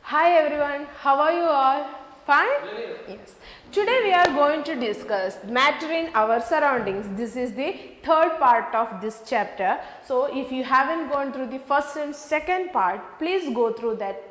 Hi everyone, how are you all? Fine? Yes. Today we are going to discuss matter in our surroundings. This is the third part of this chapter. So if you haven't gone through the first and second part, please go through that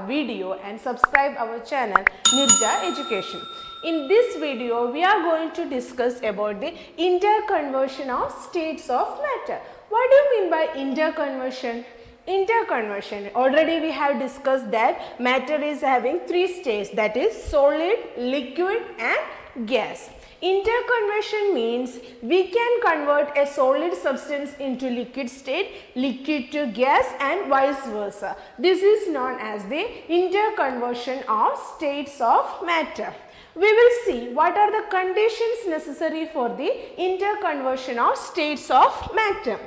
video and subscribe our channel Nirja Education. In this video, we are going to discuss about the interconversion of states of matter. What do you mean by interconversion? Interconversion, already we have discussed that matter is having three states, that is solid, liquid and gas. Interconversion means we can convert a solid substance into liquid state, liquid to gas and vice versa. This is known as the interconversion of states of matter. We will see what are the conditions necessary for the interconversion of states of matter.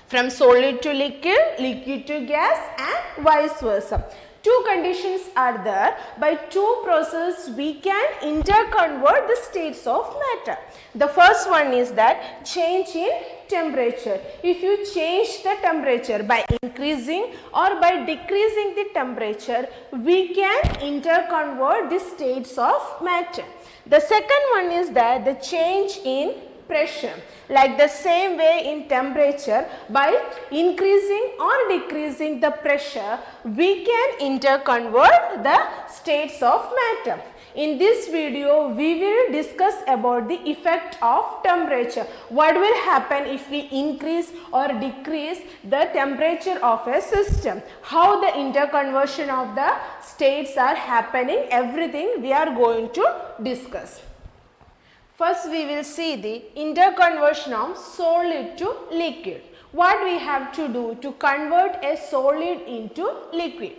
From solid to liquid, liquid to gas and vice versa. Two conditions are there. By two processes we can interconvert the states of matter. The first one is that change in temperature. If you change the temperature by increasing or by decreasing the temperature, we can interconvert the states of matter. The second one is that the change in pressure. Like the same way in temperature, by increasing or decreasing the pressure, we can interconvert the states of matter. In this video, we will discuss about the effect of temperature. What will happen if we increase or decrease the temperature of a system? How the interconversion of the states are happening, everything we are going to discuss. First we will see the interconversion of solid to liquid. What we have to do to convert a solid into liquid?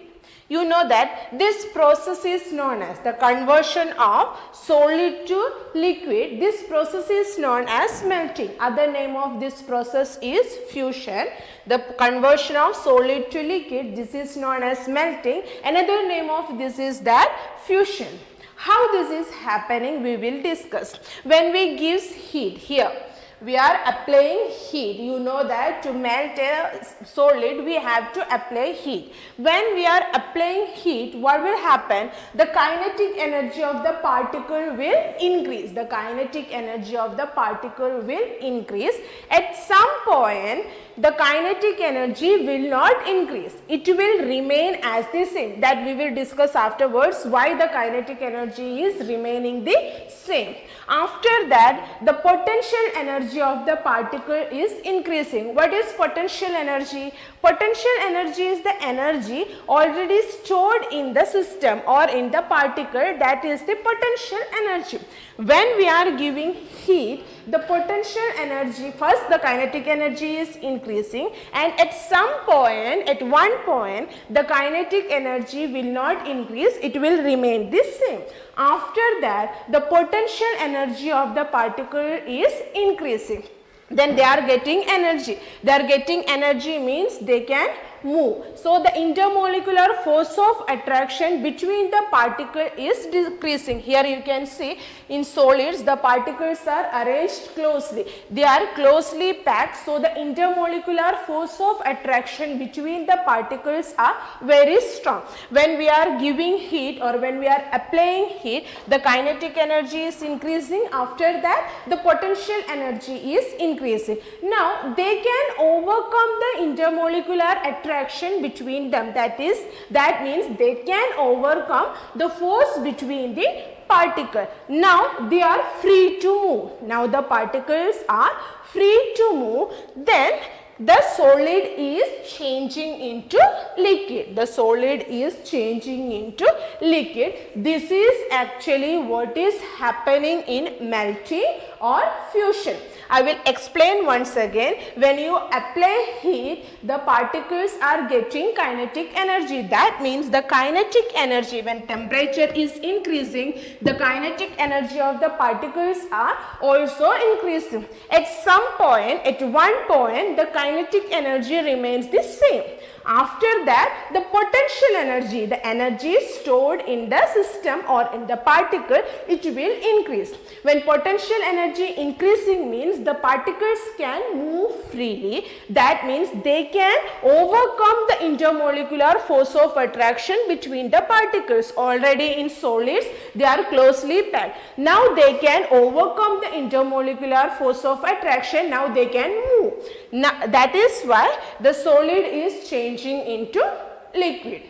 You know that this process is known as the conversion of solid to liquid. This process is known as melting. Other name of this process is fusion. The conversion of solid to liquid, this is known as melting. Another name of this is that fusion. How this is happening we will discuss. When we give heat, here we are applying heat. You know that to melt a solid we have to apply heat. When we are applying heat, what will happen? The kinetic energy of the particle will increase. The kinetic energy of the particle will increase. At some point the kinetic energy will not increase. It will remain as the same. That we will discuss afterwards why the kinetic energy is remaining the same. After that, the potential energy of the particle is increasing. What is potential energy? Potential energy is the energy already stored in the system or in the particle, that is the potential energy. When we are giving heat, the potential energy, first the kinetic energy is increasing, and at some point, at one point, the kinetic energy will not increase, it will remain the same. After that, the potential energy of the particle is increasing. Then they are getting energy. They are getting energy means they can move. So the intermolecular force of attraction between the particle is decreasing. Here you can see in solids the particles are arranged closely. They are closely packed, so the intermolecular force of attraction between the particles are very strong. When we are giving heat or when we are applying heat, the kinetic energy is increasing. After that, the potential energy is increasing. Now they can overcome the intermolecular attraction between them. That means they can overcome the force between the particle. Now they are free to move. Now the particles are free to move. Then the solid is changing into liquid. The solid is changing into liquid. This is actually what is happening in melting or fusion. I will explain once again. When you apply heat, the particles are getting kinetic energy. That means the kinetic energy, when temperature is increasing, the kinetic energy of the particles are also increasing. At some point, at one point, the kinetic energy remains the same. After that, the potential energy, the energy stored in the system or in the particle, it will increase. When potential energy increasing means the particles can move freely. That means they can overcome the intermolecular force of attraction between the particles. Already in solids, they are closely packed. Now they can overcome the intermolecular force of attraction. Now they can move. Now, that is why the solid is changing into liquid.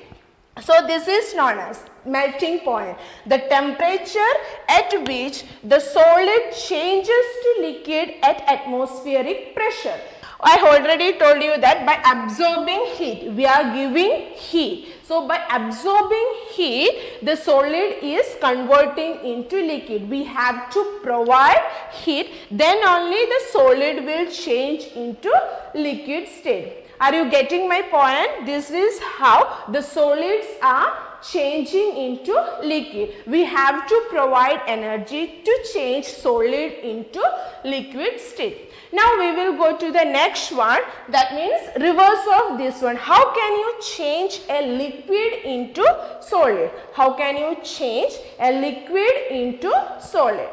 So this is known as melting point, the temperature at which the solid changes to liquid at atmospheric pressure. I already told you that by absorbing heat, we are giving heat. So by absorbing heat, the solid is converting into liquid. We have to provide heat, then only the solid will change into liquid state. Are you getting my point? This is how the solids are changing into liquid. We have to provide energy to change solid into liquid state. Now we will go to the next one, that means reverse of this one. How can you change a liquid into solid? How can you change a liquid into solid?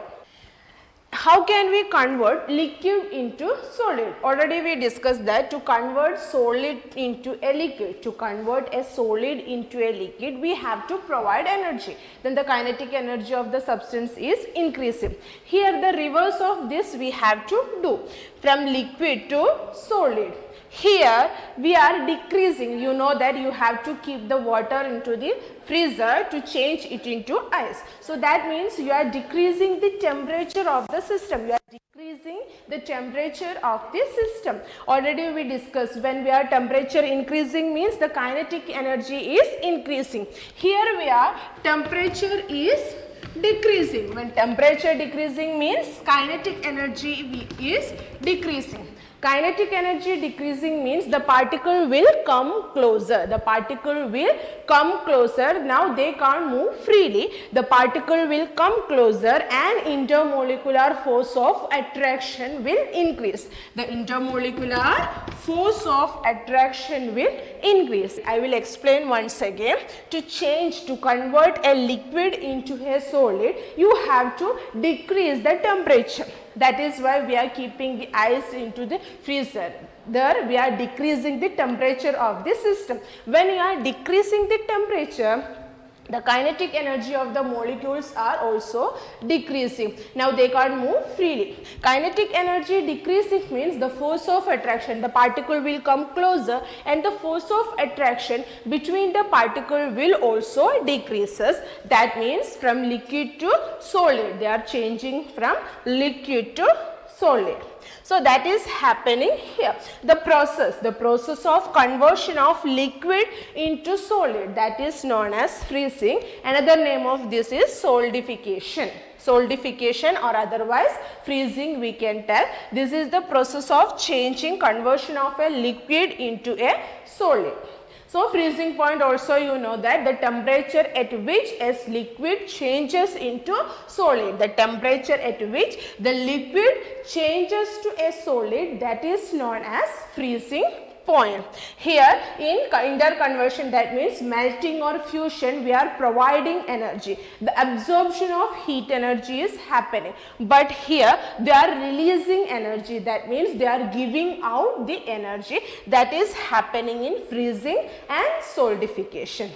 How can we convert liquid into solid? Already we discussed that to convert solid into a liquid, to convert a solid into a liquid, we have to provide energy. Then the kinetic energy of the substance is increasing. Here the reverse of this we have to do, from liquid to solid. Here we are decreasing. You know that you have to keep the water into the freezer to change it into ice. So that means you are decreasing the temperature of the system. You are decreasing the temperature of the system. Already we discussed, when we are temperature increasing means the kinetic energy is increasing. Here we are temperature is decreasing. When temperature decreasing means kinetic energy is decreasing. Kinetic energy decreasing means the particle will come closer. The particle will come closer. Now they can't move freely. The particle will come closer and intermolecular force of attraction will increase. The intermolecular force of attraction will increase. I will explain once again. To change, to convert a liquid into a solid, you have to decrease the temperature. That is why we are keeping the ice into the freezer. There we are decreasing the temperature of the system. When you are decreasing the temperature, the kinetic energy of the molecules are also decreasing. Now they can't move freely. Kinetic energy decreasing means the force of attraction. The particle will come closer and the force of attraction between the particle will also decreases. That means from liquid to solid. They are changing from liquid to solid. So that is happening here. The process of conversion of liquid into solid, that is known as freezing. Another name of this is solidification. Solidification or otherwise freezing we can tell. This is the process of changing, conversion of a liquid into a solid. So freezing point also you know that the temperature at which a liquid changes into solid. The temperature at which the liquid changes to a solid, that is known as freezing point. Here in interconversion, that means melting or fusion, we are providing energy. The absorption of heat energy is happening, but here they are releasing energy. That means they are giving out the energy. That is happening in freezing and solidification.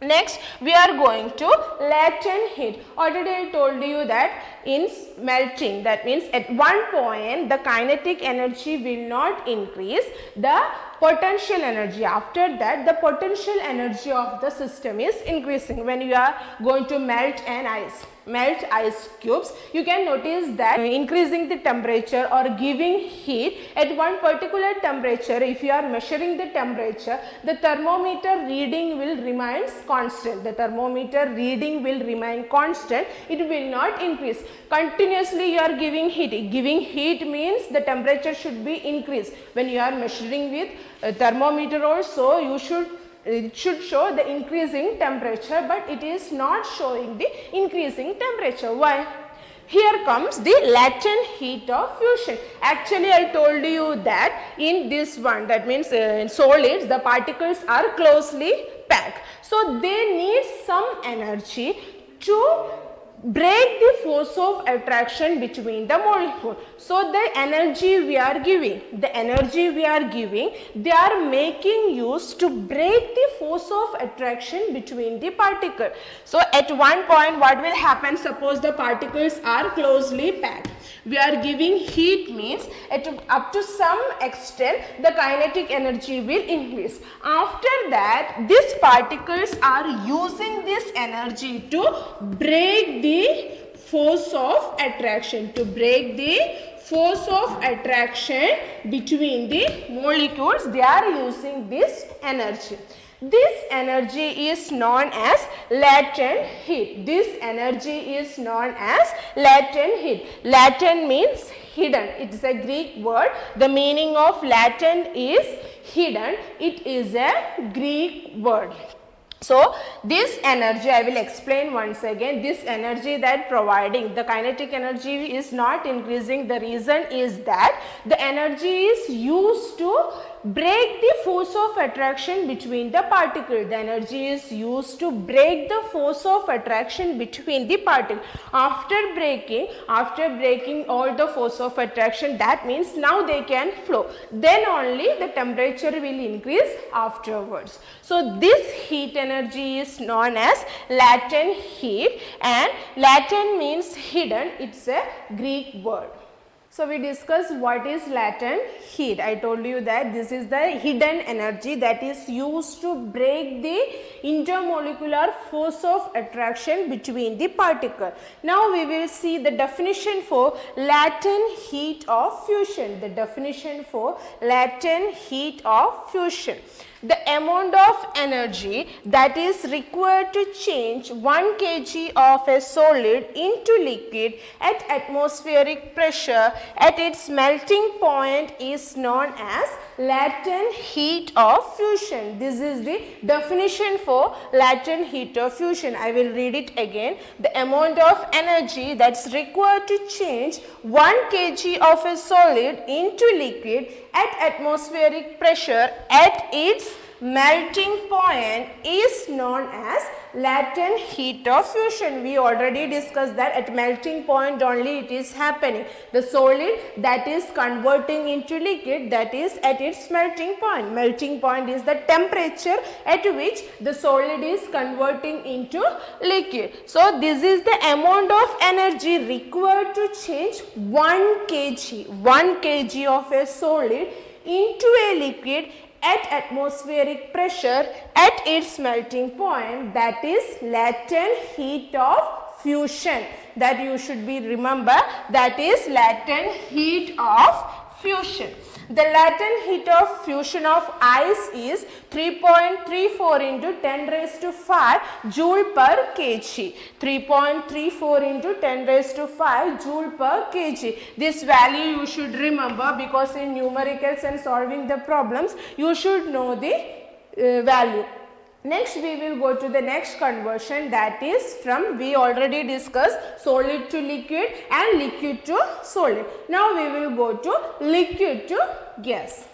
Next we are going to latent heat. Already I told you that in melting, that means at one point the kinetic energy will not increase, the potential energy, after that the potential energy of the system is increasing. When you are going to melt ice cubes, you can notice that increasing the temperature or giving heat at one particular temperature, if you are measuring the temperature, the thermometer reading will remain constant. The thermometer reading will remain constant, it will not increase. Continuously you are giving heat. Giving heat means the temperature should be increased. When you are measuring with a thermometer also, it should show the increasing temperature, but it is not showing the increasing temperature. Why? Here comes the latent heat of fusion. Actually, I told you that in this one, that means in solids, the particles are closely packed. So, they need some energy to break the force of attraction between the molecule. So, the energy we are giving, they are making use to break the force of attraction between the particle. So, at one point what will happen, suppose the particles are closely packed. We are giving heat means up to some extent the kinetic energy will increase. After that, these particles are using this energy to break the force of attraction, between the molecules. They are using this energy. This energy is known as latent heat. Latent means hidden. It is a Greek word. The meaning of latent is hidden. It is a Greek word. So, this energy, I will explain once again, this energy that providing, the kinetic energy is not increasing. The reason is that the energy is used to break the force of attraction between the particle. The energy is used to break the force of attraction between the particle. After breaking all the force of attraction, that means now they can flow. Then only the temperature will increase afterwards. So, this heat energy is known as latent heat, and latent means hidden. It's a Greek word. So, we discussed what is latent heat. I told you that this is the hidden energy that is used to break the intermolecular force of attraction between the particle. Now, we will see the definition for latent heat of fusion. The amount of energy that is required to change 1 kg of a solid into liquid at atmospheric pressure at its melting point is known as latent heat of fusion. This is the definition for latent heat of fusion. I will read it again. The amount of energy that's required to change 1 kg of a solid into liquid at atmospheric pressure at its melting point is known as latent heat of fusion. We already discussed that at melting point only it is happening. The solid that is converting into liquid, that is at its melting point. Melting point is the temperature at which the solid is converting into liquid. So, this is the amount of energy required to change 1 kg of a solid into a liquid at atmospheric pressure at its melting point, that is latent heat of fusion. That you should be remember, that is latent heat of fusion. The latent heat of fusion of ice is 3.34 into 10 raised to 5 joule per kg. 3.34 into 10 raised to 5 joule per kg. This value you should remember, because in numericals and solving the problems you should know the value. Next, we will go to the next conversion, that is from, we already discussed solid to liquid and liquid to solid. Now, we will go to liquid to gas.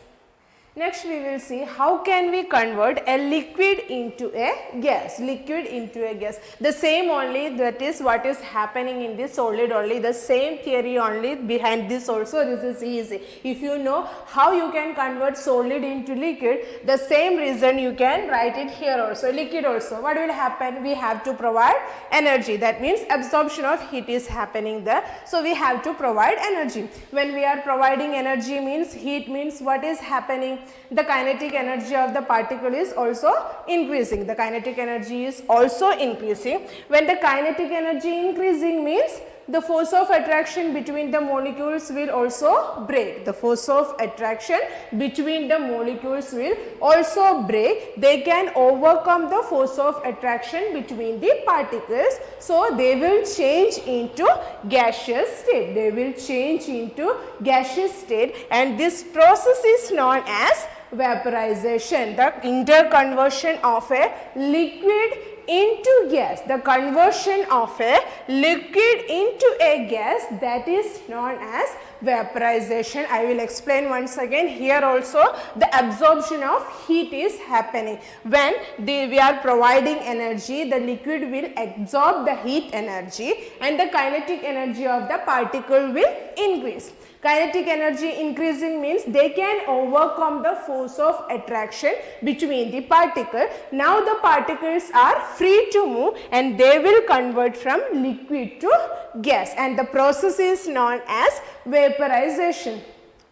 Next, we will see how can we convert a liquid into a gas. The same only, that is what is happening in this solid only. The same theory only behind this also. This is easy. If you know how you can convert solid into liquid, the same reason you can write it here also. Liquid also. What will happen? We have to provide energy. That means absorption of heat is happening there. So, we have to provide energy. When we are providing energy means heat means what is happening? The kinetic energy of the particle is also increasing. The kinetic energy is also increasing. When the kinetic energy increasing means the force of attraction between the molecules will also break. The force of attraction between the molecules will also break. They can overcome the force of attraction between the particles. So, they will change into gaseous state. And this process is known as vaporization. The interconversion of a liquid into gas, the conversion of a liquid into a gas, that is known as vaporization. I will explain once again. Here also the absorption of heat is happening. When we are providing energy, the liquid will absorb the heat energy and the kinetic energy of the particle will increase. Kinetic energy increasing means they can overcome the force of attraction between the particle. Now the particles are free to move and they will convert from liquid to gas, and the process is known as vaporization.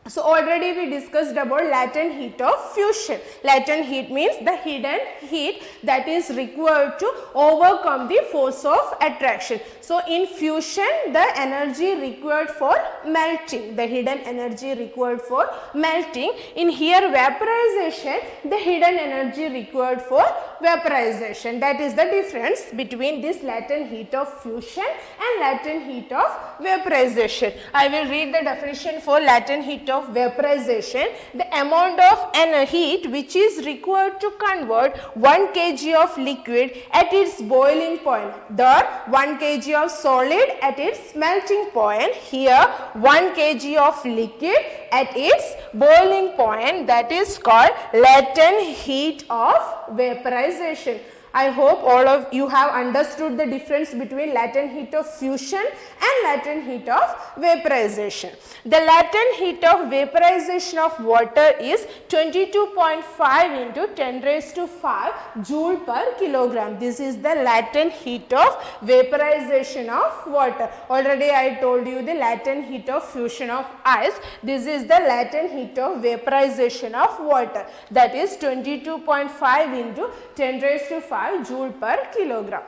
So already we discussed about latent heat of fusion. Latent heat means the hidden heat that is required to overcome the force of attraction. So in fusion, the energy required for melting, the hidden energy required for melting. In here vaporization, the hidden energy required for vaporization. That is the difference between this latent heat of fusion and latent heat of vaporization. I will read the definition for latent heat of vaporization. The amount of heat which is required to convert 1 kg of liquid at its boiling point, the 1 kg of solid at its melting point. Here 1 kg of liquid at its boiling point, that is called latent heat of vaporization. I hope all of you have understood the difference between latent heat of fusion and latent heat of vaporization. The latent heat of vaporization of water is 22.5 into 10 raised to 5 joule per kilogram. This is the latent heat of vaporization of water. Already I told you the latent heat of fusion of ice. This is the latent heat of vaporization of water, that is 22.5 into 10 raised to 5 joule per kilogram.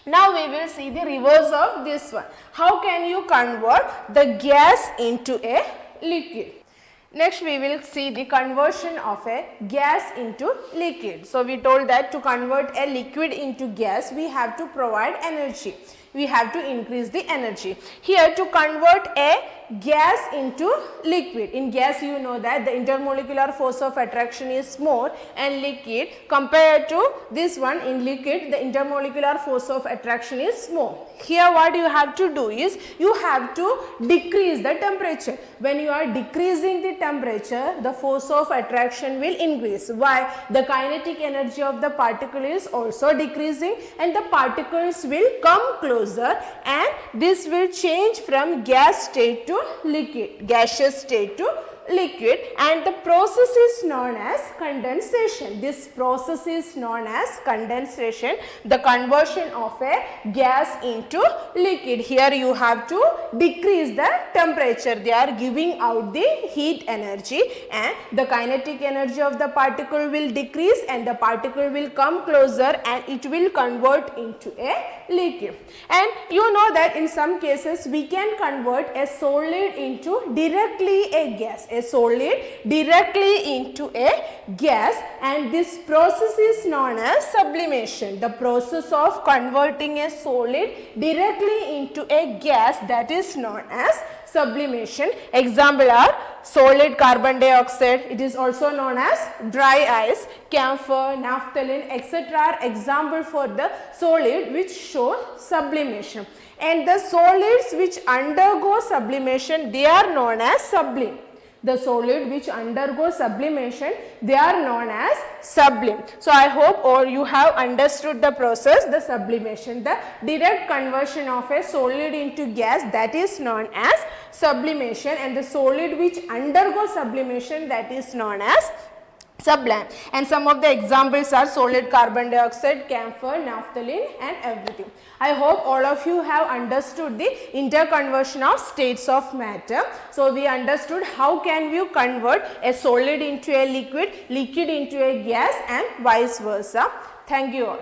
Now we will see the reverse of this one. How can you convert the gas into a liquid? Next we will see the conversion of a gas into liquid. So we told that to convert a liquid into gas, we have to provide energy. We have to increase the energy. Here to convert a gas into liquid. In gas you know that the intermolecular force of attraction is more, and liquid compared to this one, in liquid the intermolecular force of attraction is more. Here what you have to do is you have to decrease the temperature. When you are decreasing the temperature, the force of attraction will increase. Why? The kinetic energy of the particle is also decreasing and the particles will come closer, and this will change from gas state to liquid, gaseous state to liquid, and the process is known as condensation. This process is known as condensation, the conversion of a gas into liquid. Here you have to decrease the temperature. They are giving out the heat energy and the kinetic energy of the particle will decrease and the particle will come closer and it will convert into a liquid. And you know that in some cases we can convert a solid into directly a gas. A solid directly into a gas, and this process is known as sublimation. The process of converting a solid directly into a gas, that is known as sublimation. Example are solid carbon dioxide, it is also known as dry ice, camphor, naphthalene, etc. are example for the solid which show sublimation. And the solids which undergo sublimation, they are known as sublime. The solid which undergo sublimation, they are known as sublime. So I hope all you have understood the process, the sublimation, the direct conversion of a solid into gas, that is known as sublimation, and the solid which undergo sublimation, that is known as sublime. And some of the examples are solid carbon dioxide, camphor, naphthalene and everything. I hope all of you have understood the interconversion of states of matter. So we understood how can you convert a solid into a liquid, liquid into a gas and vice versa. Thank you all.